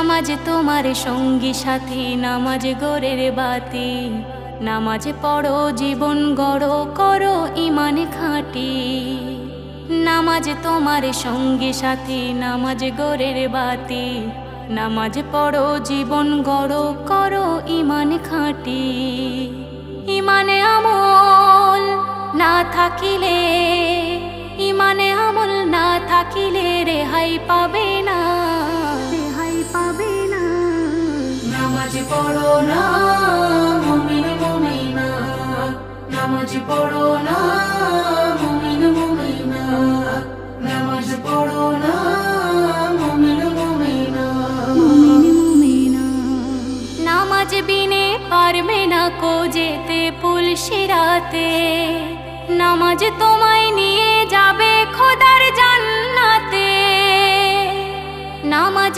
নামাজ তোমার সঙ্গী সাথী, নামাজ গোরের বাতি। নামাজ পড়ো জীবন গড়ো, করো ইমান খাঁটি। নামাজ তোমার সঙ্গী সাথী, নামাজ গোরের বাতি। নামাজ পড়ো জীবন গড়ো, করো ইমান খাঁটি। ইমানে আমল না থাকিলে, ইমানে আমল না থাকিলে রেহাই পাবে না, রেহাই পাবে না। নামাজ পড়ো না মুমিন মুমিনা, নামাজ পড়ো না মুমিন মুমিনা, নামাজ পড়ো না মুমিন মুমিনা, মুমিন মুমিনা। নামাজ বিনে পারবে না কো যেতে পুলসিরাতে, নামাজ তোমায় নিয়ে যাবে খোদার জান্নাতে। নামাজ